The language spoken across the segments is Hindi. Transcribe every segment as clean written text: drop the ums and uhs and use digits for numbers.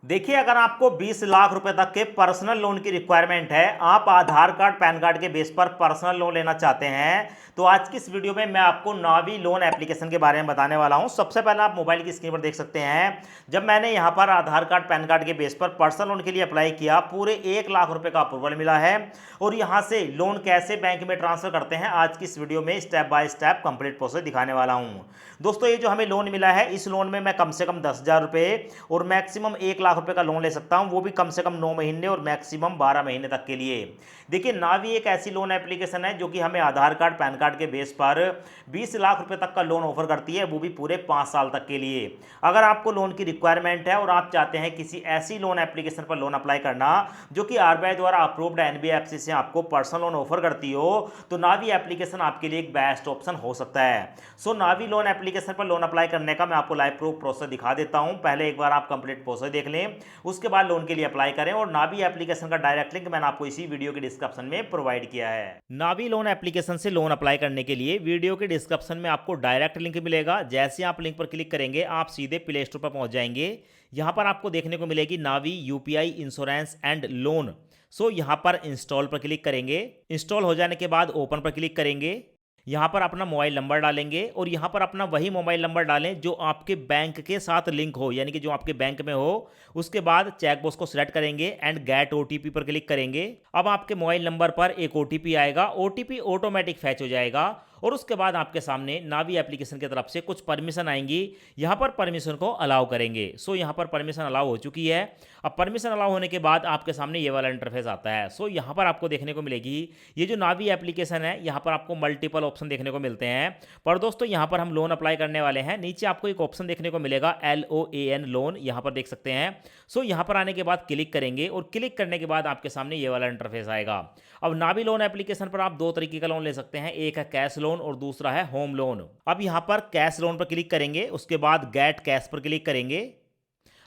देखिए, अगर आपको 20 लाख रुपए तक के पर्सनल लोन की रिक्वायरमेंट है, आप आधार कार्ड पैन कार्ड के बेस पर पर्सनल लोन लेना चाहते हैं, तो आज की इस वीडियो में मैं आपको नावी लोन एप्लीकेशन के बारे में बताने वाला हूं। सबसे पहले आप मोबाइल की स्क्रीन पर देख सकते हैं, जब मैंने यहां पर आधार कार्ड पैन कार्ड के बेस पर पर्सनल लोन के लिए अप्लाई किया, पूरे 1 लाख रुपए का अप्रूवल मिला है। और यहां से लोन कैसे बैंक में ट्रांसफर करते हैं, आज की इस वीडियो में step by step complete process दिखाने वाला हूं। दोस्तों, ये जो हमें लोन मिला है, इस लोन में मैं कम से कम 10,000 रुपए और मैक्सिमम 1 लाख रुपए का लोन ले सकता हूं, वो भी कम से कम 9 महीने और मैक्सिमम 12 महीने तक के लिए। देखिए, नावी एक ऐसी लोन एप्लीकेशन है जो कि हमें आधार कार्ड पैन कार्ड के बेस पर 20 लाख रुपए तक का लोन ऑफर करती है, वो भी पूरे 5 साल तक के लिए। अगर आपको लोन की रिक्वायरमेंट है और आप चाहते हैं किसी ऐसी लोन एप्लीकेशन पर लोन अप्लाई करना जो कि आरबीआई द्वारा अप्रूव्ड एनबीएफसी से आपको पर्सनल लोन ऑफर करती हो, तो नावी एप्लीकेशन आपके लिए एक बेस्ट ऑप्शन हो सकता है। सो नावी लोन एप्लीकेशन पर लोन अप्लाई करने का मैं आपको लाइव प्रूफ प्रोसेस दिखा देता हूं। पहले एक बार आप कंप्लीट प्रोसेस देख लें, उसके बाद लोन के लिए अप्लाई करें। और नावी एप्लीकेशन का डायरेक्ट लिंक मैंने आपको इसी वीडियो के डिस्क्रिप्शन में प्रोवाइड किया है। नावी लोन एप्लीकेशन से लोन अप्लाई करने के लिए वीडियो के डिस्क्रिप्शन में आपको डायरेक्ट लिंक मिलेगा। जैसे आप लिंक पर क्लिक करेंगे, आप सीधे प्ले स्टोर पर पहुंच जाएंगे। यहां पर आपको देखने को मिलेगी नावी यूपीआई इंश्योरेंस एंड लोन। सो यहां पर इंस्टॉल पर क्लिक करेंगे। इंस्टॉल हो जाने के बाद ओपन पर क्लिक करेंगे। यहाँ पर अपना मोबाइल नंबर डालेंगे और यहाँ पर अपना वही मोबाइल नंबर डालें जो आपके बैंक के साथ लिंक हो, यानी कि जो आपके बैंक में हो। उसके बाद चेकबॉक्स को सिलेक्ट करेंगे एंड गेट ओटीपी पर क्लिक करेंगे। अब आपके मोबाइल नंबर पर एक ओटीपी आएगा, ओटीपी ऑटोमेटिक फैच हो जाएगा। और उसके बाद आपके सामने नावी एप्लीकेशन की तरफ से कुछ परमिशन आएंगी। यहाँ पर परमिशन को अलाउ करेंगे। सो यहाँ पर परमिशन अलाउ हो चुकी है। अब परमिशन अलाउ होने के बाद आपके सामने ये वाला इंटरफेस आता है। सो यहाँ पर आपको देखने को मिलेगी ये जो नावी एप्लीकेशन है, यहाँ पर आपको मल्टीपल ऑप्शन देखने को मिलते हैं। पर दोस्तों, यहाँ पर हम लोन अप्लाई करने वाले हैं। नीचे आपको एक ऑप्शन देखने को मिलेगा LOAN लोन, यहाँ पर देख सकते हैं। सो यहाँ पर आने के बाद क्लिक करेंगे और क्लिक करने के बाद आपके सामने ये वाला इंटरफेस आएगा। अब नावी लोन एप्लीकेशन पर आप दो तरीके का लोन ले सकते हैं, एक है कैश लोन और दूसरा है होम लोन। अब यहाँ पर कैश लोन पर क्लिक करेंगे, उसके बाद गेट कैश पर क्लिक करेंगे।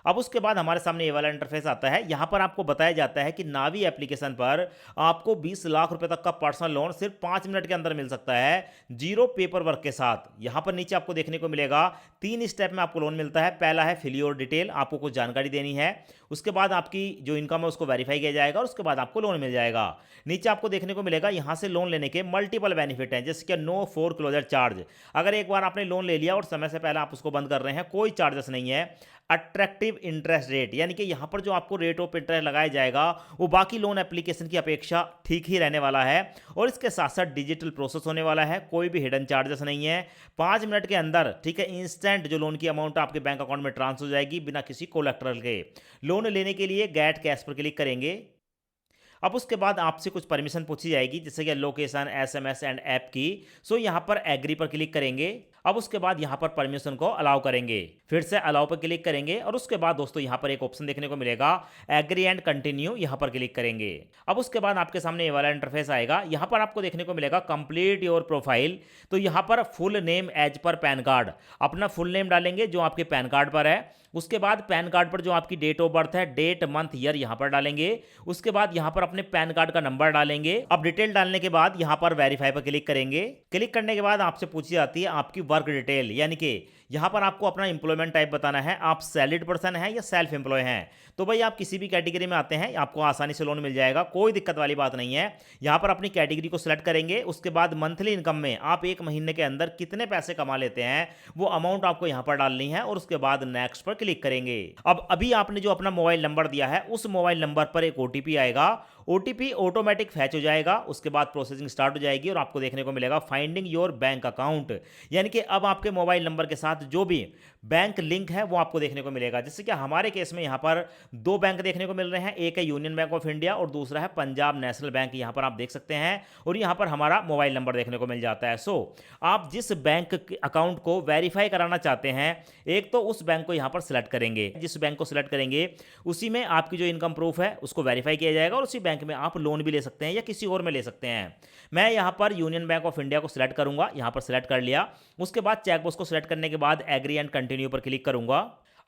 अब उसके बाद हमारे सामने ये वाला इंटरफेस आता है। यहाँ पर आपको बताया जाता है कि नावी एप्लीकेशन पर आपको 20 लाख रुपए तक का पर्सनल लोन सिर्फ 5 मिनट के अंदर मिल सकता है, जीरो पेपर वर्क के साथ। यहाँ पर नीचे आपको देखने को मिलेगा 3 स्टेप में आपको लोन मिलता है। पहला है फिल योर डिटेल, आपको कुछ जानकारी देनी है। उसके बाद आपकी जो इनकम है उसको वेरीफाई किया जाएगा और उसके बाद आपको लोन मिल जाएगा। नीचे आपको देखने को मिलेगा यहाँ से लोन लेने के मल्टीपल बेनिफिट हैं, जैसे कि नो फोर क्लोजर चार्ज। अगर एक बार आपने लोन ले लिया और समय से पहले आप उसको बंद कर रहे हैं, कोई चार्जेस नहीं है। अट्रैक्टिव इंटरेस्ट रेट, यानी कि यहाँ पर जो आपको रेट ऑफ इंटरेस्ट लगाया जाएगा वो बाकी लोन एप्लीकेशन की अपेक्षा ठीक ही रहने वाला है। और इसके साथ साथ डिजिटल प्रोसेस होने वाला है, कोई भी हिडन चार्जेस नहीं है। 5 मिनट के अंदर, ठीक है, इंस्टेंट जो लोन की अमाउंट आपके बैंक अकाउंट में ट्रांसफर हो जाएगी बिना किसी कोलेक्ट्रल के। लोन लेने के लिए गेट कैश पर क्लिक करेंगे। अब उसके बाद आपसे कुछ परमिशन पूछी जाएगी, जैसे कि लोकेशन, एसएमएस एंड ऐप की। सो यहाँ पर एग्री पर क्लिक करेंगे। अब उसके बाद यहाँ पर परमिशन को अलाउ करेंगे, फिर से अलाउ पर क्लिक करेंगे। और उसके बाद दोस्तों यहाँ पर एक ऑप्शन देखने को मिलेगा एग्री एंड कंटिन्यू, यहाँ पर क्लिक करेंगे। अब उसके बाद आपके सामने ये वाला इंटरफेस आएगा। यहाँ पर आपको देखने को मिलेगा कंप्लीट योर प्रोफाइल। तो यहाँ पर full name as per PAN card, अपना फुल नेम डालेंगे जो आपके पैन कार्ड पर है। उसके बाद पैन कार्ड पर जो आपकी डेट ऑफ बर्थ है, डेट मंथ ईयर यहाँ पर डालेंगे। उसके बाद यहाँ पर अपने पैन कार्ड का नंबर डालेंगे। अब डिटेल डालने के बाद यहाँ पर वेरीफाई पर क्लिक करेंगे। क्लिक करने के बाद आपसे पूछी जाती है आपकी वर्क डिटेल, यानी कि यहाँ पर आपको अपना इंप्लॉयमेंट टाइप बताना है, आप सैलरीड पर्सन हैं या सेल्फ एम्प्लॉय हैं। तो भाई आप किसी भी कैटेगरी में आते हैं, आपको आसानी से लोन मिल जाएगा, कोई दिक्कत वाली बात नहीं है। यहाँ पर अपनी कैटेगरी को सिलेक्ट करेंगे। उसके बाद मंथली इनकम में आप एक महीने के अंदर कितने पैसे कमा लेते हैं, वो अमाउंट आपको यहाँ पर डालनी है। और उसके बाद नेक्स्ट पर क्लिक करेंगे। अब अभी आपने जो अपना मोबाइल नंबर दिया है, उस मोबाइल नंबर पर एक ओटीपी आएगा। ओटीपी ऑटोमेटिक फैच हो जाएगा, उसके बाद प्रोसेसिंग स्टार्ट हो जाएगी और आपको देखने को मिलेगा फाइंडिंग योर बैंक अकाउंट, यानी कि अब आपके मोबाइल नंबर के साथ जो भी बैंक लिंक है वो आपको देखने को मिलेगा। जैसे कि हमारे केस में यहाँ पर 2 बैंक देखने को मिल रहे हैं, एक है यूनियन बैंक ऑफ इंडिया और दूसरा है पंजाब नेशनल बैंक, यहाँ पर आप देख सकते हैं। और यहाँ पर हमारा मोबाइल नंबर देखने को मिल जाता है। सो आप जिस बैंक अकाउंट को वेरीफाई कराना चाहते हैं, एक तो उस बैंक को यहाँ पर सिलेक्ट करेंगे। जिस बैंक को सिलेक्ट करेंगे उसी में आपकी जो इनकम प्रूफ है उसको वेरीफाई किया जाएगा और उसी बैंक में आप लोन भी ले सकते हैं या किसी और में ले सकते हैं। मैं यहाँ पर यूनियन बैंक ऑफ इंडिया को सिलेक्ट करूंगा, यहाँ पर सिलेक्ट कर लिया। उसके बाद चेकबॉक्स को सिलेक्ट करने के बाद एग्री एंड कंटिन्यू पर क्लिक करूंगा।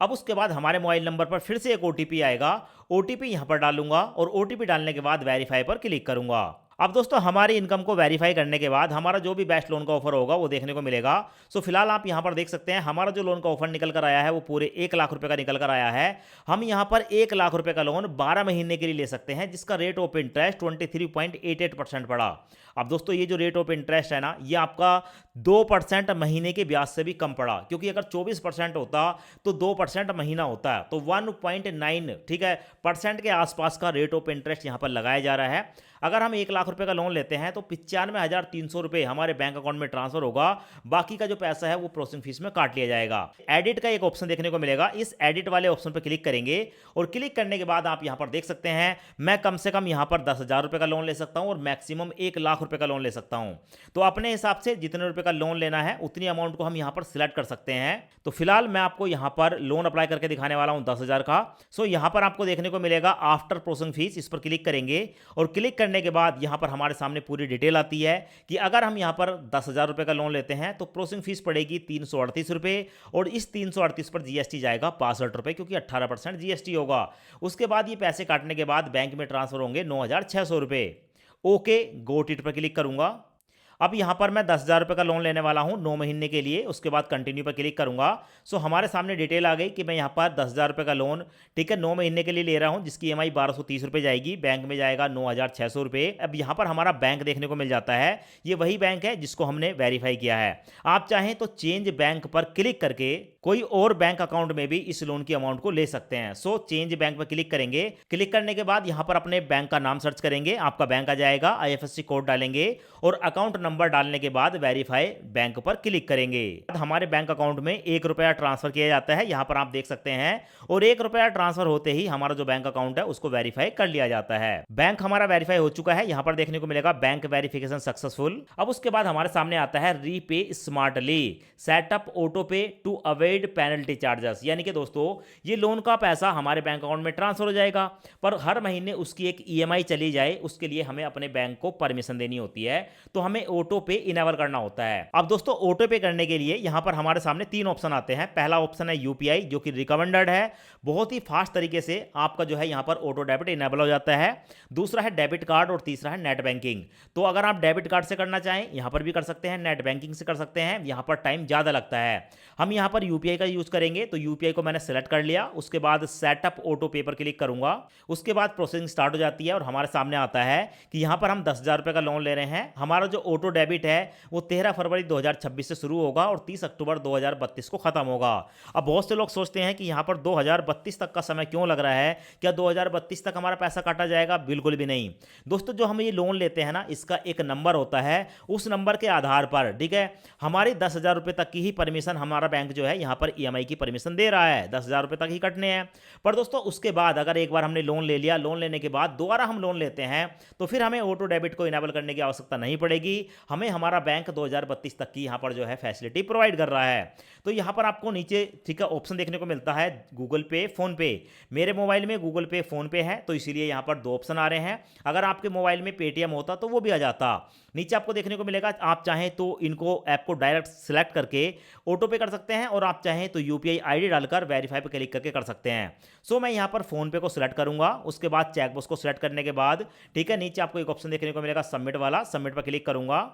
अब उसके बाद हमारे मोबाइल नंबर पर फिर से एक ओटीपी आएगा, ओटीपी यहां पर डालूंगा और ओटीपी डालने के बाद वेरीफाई पर क्लिक करूंगा। अब दोस्तों हमारी इनकम को वेरीफाई करने के बाद हमारा जो भी बेस्ट लोन का ऑफर होगा वो देखने को मिलेगा। सो फिलहाल आप यहाँ पर देख सकते हैं हमारा जो लोन का ऑफर निकल कर आया है वो पूरे 1 लाख रुपए का निकल कर आया है। हम यहाँ पर 1 लाख रुपए का लोन 12 महीने के लिए ले सकते हैं, जिसका रेट ऑफ इंटरेस्ट 23.88% पड़ा। अब दोस्तों ये जो रेट ऑफ इंटरेस्ट है ना, ये आपका 2% महीने के ब्याज से भी कम पड़ा, क्योंकि अगर 24% होता तो 2% महीना होता है, तो 1.9 ठीक है परसेंट के आसपास का रेट ऑफ इंटरेस्ट यहाँ पर लगाया जा रहा है। अगर हम 1 लाख रुपए का लोन लेते हैं तो 95,300 रुपए हमारे बैंक अकाउंट में ट्रांसफर होगा, बाकी का जो पैसा है वो प्रोसेसिंग फीस में काट लिया जाएगा। एडिट का एक ऑप्शन देखने को मिलेगा, इस एडिट वाले ऑप्शन पर क्लिक करेंगे और क्लिक करने के बाद आप यहां पर देख सकते हैं मैं कम से कम यहां पर 10,000 रुपए का लोन ले सकता हूं और मैक्सिमम 1 लाख रुपए का लोन ले सकता हूं। तो अपने हिसाब से जितने रुपए का लोन लेना है उतनी अमाउंट को हम यहां पर सिलेक्ट कर सकते हैं। तो फिलहाल मैं आपको यहां पर लोन अप्लाई करके दिखाने वाला हूं 10,000 का। सो यहां पर आपको देखने को मिलेगा आफ्टर प्रोसेसिंग फीस, इस पर क्लिक करेंगे और क्लिक करने के बाद यहां पर हमारे सामने पूरी डिटेल आती है कि अगर हम यहां पर 10,000 रुपए का लोन लेते हैं तो प्रोसेसिंग फीस पड़ेगी 338 रुपए और इस 338 पर जीएसटी जाएगा 65 रुपए, क्योंकि 18% जीएसटी होगा। उसके बाद ये पैसे काटने के बाद बैंक में ट्रांसफर होंगे 9,600 रुपए। ओके गोट इट पर क्लिक करूंगा। अब यहां पर मैं 10,000 रुपए का लोन लेने वाला हूं 9 महीने के लिए, उसके बाद कंटिन्यू पर क्लिक करूंगा। सो हमारे सामने डिटेल आ गई कि मैं यहां पर 10,000 रुपए का लोन ठीक है 9 महीने के लिए ले रहा हूं, जिसकी ईएमआई 1,230 रुपए जाएगी, बैंक में जाएगा 9,600 रुपए। अब यहां पर हमारा बैंक देखने को मिल जाता है, ये वही बैंक है जिसको हमने वेरीफाई किया है। आप चाहें तो चेंज बैंक पर क्लिक करके कोई और बैंक अकाउंट में भी इस लोन की अमाउंट को ले सकते हैं। सो चेंज बैंक पर क्लिक करेंगे, क्लिक करने के बाद यहां पर अपने बैंक का नाम सर्च करेंगे, आपका बैंक आ जाएगा, आईएफएससी कोड डालेंगे और अकाउंट नंबर डालने के बाद वेरीफाई बैंक पर क्लिक करेंगे। हमारे बैंक अकाउंट में 1 रुपया ट्रांसफर किया जाता है, यहां पर आप देख सकते हैं, और 1 रुपया ट्रांसफर होते ही हमारा जो बैंक अकाउंट है उसको वेरीफाई कर लिया जाता है। बैंक हमारा वेरीफाई हो चुका है, यहां पर देखने को मिलेगा बैंक वेरिफिकेशन सक्सेसफुल। अब उसके बाद हमारे सामने आता है रीपे स्मार्टली, सेटअप ऑटो पे टू अवॉइड पेनल्टी चार्जेस, यानी कि दोस्तों ये लोन का पैसा हमारे बैंक अकाउंट में ट्रांसफर हो जाएगा, पर हर महीने उसकी एक ईएमआई चली जाए उसके लिए हमें अपने बैंक को परमिशन देनी होती है, तो हमें ऑटो पे इनेबल करना होता है। अब दोस्तों ऑटो पे करने के लिए यहां पर हमारे सामने 3 ऑप्शन आते हैं। पहला ऑप्शन है यूपीआई, जो कि रिकमेंडेड है, बहुत ही फास्ट तरीके से आपका जो है यहां पर ऑटो डेबिट इनेबल हो जाता है। दूसरा है डेबिट कार्ड और तीसरा है नेट बैंकिंग। तो अगर आप डेबिट कार्ड से करना चाहें यहां पर भी कर सकते हैं, नेट बैंकिंग से कर सकते हैं, यहां पर टाइम ज्यादा लगता है। हम यहां पर यूपीआई का यूज करेंगे, तो यूपीआई को मैंने सेलेक्ट कर लिया, उसके बाद सेटअप ऑटो पे पर क्लिक करूंगा, उसके बाद प्रोसेसिंग स्टार्ट हो जाती है और हमारे सामने आता है कि यहां पर हम 10,000 रुपए का लोन ले रहे हैं। हमारा जो ऑटो डेबिट है वो 13 फरवरी 2026 से शुरू होगा और 30 अक्टूबर 2032 को खत्म होगा। अब बहुत से लोग सोचते हैं कि यहां पर 2032 तक का समय क्यों लग रहा है, क्या 2032 तक हमारा पैसा काटा जाएगा? बिल्कुल भी नहीं दोस्तों, जो हम ये लोन लेते हैं ना, इसका एक नंबर होता है, उस नंबर के आधार पर ठीक है हमारी 10,000 रुपए तक की ही परमिशन हमारा बैंक जो है यहां पर ईएमआई की परमिशन दे रहा है, 10,000 रुपए तक ही कटने हैं। पर दोस्तों उसके बाद अगर एक बार हमने लोन ले लिया, लोन लेने के बाद दोबारा हम लोन लेते हैं तो फिर हमें ऑटो डेबिट को इनेबल करने की आवश्यकता नहीं पड़ेगी, हमें हमारा बैंक 2032 तक की यहां पर जो है फैसिलिटी प्रोवाइड कर रहा है। तो यहां पर आपको नीचे ठीक है ऑप्शन देखने को मिलता है गूगल पे, फोन पे। मेरे मोबाइल में गूगल पे, फोन पे है, तो इसीलिए यहां पर 2 ऑप्शन आ रहे हैं। अगर आपके मोबाइल में पेटीएम होता तो वो भी आ जाता। नीचे आपको देखने को मिलेगा, आप चाहें तो इनको ऐप को डायरेक्ट सिलेक्ट करके ऑटो पे कर सकते हैं और आप चाहें तो यूपीआई आईडी डालकर वेरीफाई पे क्लिक करके कर सकते हैं। सो मैं यहां पर फोन पे को सिलेक्ट करूंगा, उसके बाद चेकबॉक्स को सिलेक्ट करने के बाद ठीक है नीचे आपको एक ऑप्शन देखने को मिलेगा सबमिट वाला, सबमिट पर क्लिक करूंगा।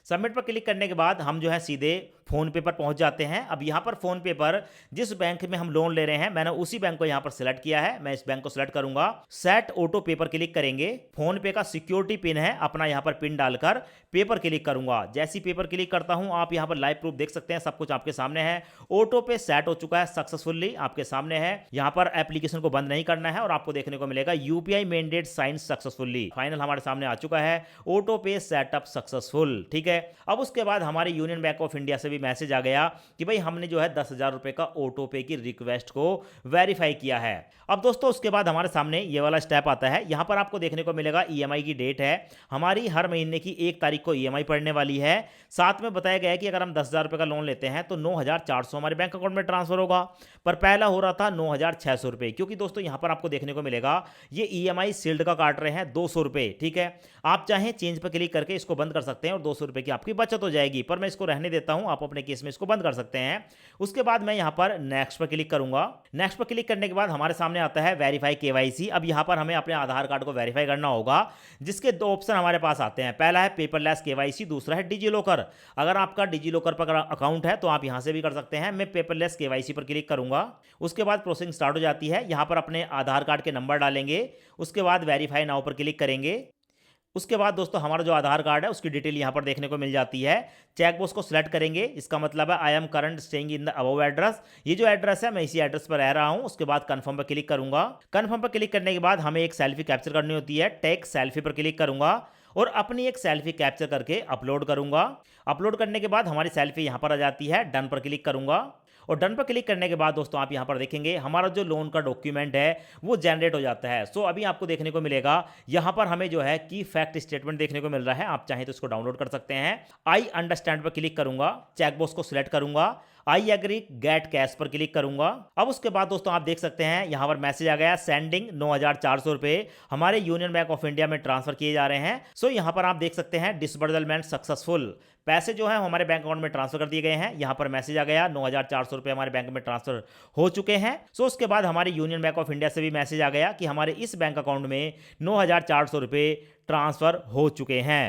सबमिट पर क्लिक करने के बाद हम जो है सीधे फोन पे पर पहुंच जाते हैं। अब यहां पर फोन पे पर जिस बैंक में हम लोन ले रहे हैं मैंने उसी बैंक को यहां पर सिलेक्ट किया है, मैं इस बैंक को सिलेक्ट करूंगा। सेट ऑटो पे पर क्लिक करेंगे, फोन पे का सिक्योरिटी पिन है, अपना यहां पर पिन डालकर पे पर क्लिक करूंगा। जैसी पे पर क्लिक करता हूं आप यहां पर लाइव प्रूफ देख सकते हैं, सब कुछ आपके सामने है। ऑटो पे सेट हो चुका है सक्सेसफुली, आपके सामने है। यहां पर एप्लीकेशन को बंद नहीं करना है और आपको देखने को मिलेगा UPI mandate sign successfully, final हमारे सामने आ चुका है, ऑटो पे सेटअप सक्सेसफुल। ठीक है, अब उसके बाद हमारे यूनियन बैंक ऑफ इंडिया से भी मैसेज आ गया कि भाई हमने जो है 10,000 रुपए का ऑटो पे की रिक्वेस्ट को वेरीफाई किया है। अब दोस्तों उसके बाद हमारे सामने ये वाला स्टेप आता है, यहां पर आपको देखने को मिलेगा ईएमआई की डेट है, हमारी हर महीने की 1 तारीख को ईएमआई पड़ने वाली है। साथ में बताया गया है कि अगर हम 10,000 रुपए का लोन लेते हैं तो 9,400 हमारे बैंक अकाउंट में ट्रांसफर होगा, पर पहला हो रहा था 9,600 रुपए, क्योंकि दोस्तों यहां पर आपको देखने को मिलेगा ये ईएमआई सील्ड का काट रहे हैं 200 रुपए। ठीक है, आप चाहें चेंज पर क्लिक करके इसको बंद कर सकते हैं और 200 रुपए की आपकी बचत हो जाएगी, पर मैं इसको रहने देता हूं, आप अपने केस में इसको बंद कर सकते हैं। उसके बाद मैं यहाँ पर नेक्स्ट पर क्लिक करूंगा। नेक्स्ट पर क्लिक करने के बाद हमारे सामने आता है वेरीफाई केवाईसी। अब यहाँ पर हमें अपने आधार कार्ड को वेरीफाई करना होगा, जिसके दो ऑप्शन हमारे पास आते हैं। पहला है पेपरलेस केवाईसी, दूसरा है डिजी लॉकर। अगर आपका डिजी लॉकर पर अकाउंट है तो आप यहाँ से भी कर सकते हैं। मैं पेपरलेस केवाईसी पर क्लिक करूंगा। उसके बाद प्रोसेसिंग स्टार्ट हो जाती है। यहाँ पर अपने आधार कार्ड के नंबर डालेंगे, उसके बाद वेरीफाई नाउ पर क्लिक करेंगे। उसके बाद दोस्तों हमारा जो आधार कार्ड है उसकी डिटेल यहाँ पर देखने को मिल जाती है। चेकबॉक्स को सिलेक्ट करेंगे, इसका मतलब है I am current staying in the above address. ये जो एड्रेस है मैं इसी एड्रेस पर रह रहा हूँ। उसके बाद कंफर्म पर क्लिक करूंगा। कंफर्म पर क्लिक करने के बाद हमें एक सेल्फी कैप्चर करनी होती है। टेक सेल्फी पर क्लिक करूंगा और अपनी एक सेल्फी कैप्चर करके अपलोड करूंगा। अपलोड करने के बाद हमारी सेल्फी यहाँ पर आ जाती है। डन पर क्लिक करूंगा और डन पर क्लिक करने के बाद दोस्तों आप यहाँ पर देखेंगे हमारा जो लोन का डॉक्यूमेंट है वो जनरेट हो जाता है। सो अभी आपको देखने को मिलेगा यहाँ पर हमें जो है की फैक्ट स्टेटमेंट देखने को मिल रहा है। आप चाहें तो इसको डाउनलोड कर सकते हैं। आई अंडरस्टैंड पर क्लिक करूंगा, चेकबॉक्स को सिलेक्ट करूंगा, आई एग्री गेट कैश पर क्लिक करूंगा। अब उसके बाद दोस्तों आप देख सकते हैं यहाँ पर मैसेज आ गया, सेंडिंग 9,400 रुपए हमारे यूनियन बैंक ऑफ इंडिया में ट्रांसफर किए जा रहे हैं। सो यहाँ पर आप देख सकते हैं डिसबर्समेंट सक्सेसफुल, पैसे जो है हमारे बैंक अकाउंट में ट्रांसफर कर दिए गए हैं। यहाँ पर मैसेज आ गया 9,400 रुपए हमारे बैंक में ट्रांसफर हो चुके हैं। सो उसके बाद हमारे यूनियन बैंक ऑफ इंडिया से भी मैसेज आ गया कि हमारे इस बैंक अकाउंट में 9,400 रुपए ट्रांसफर हो चुके हैं।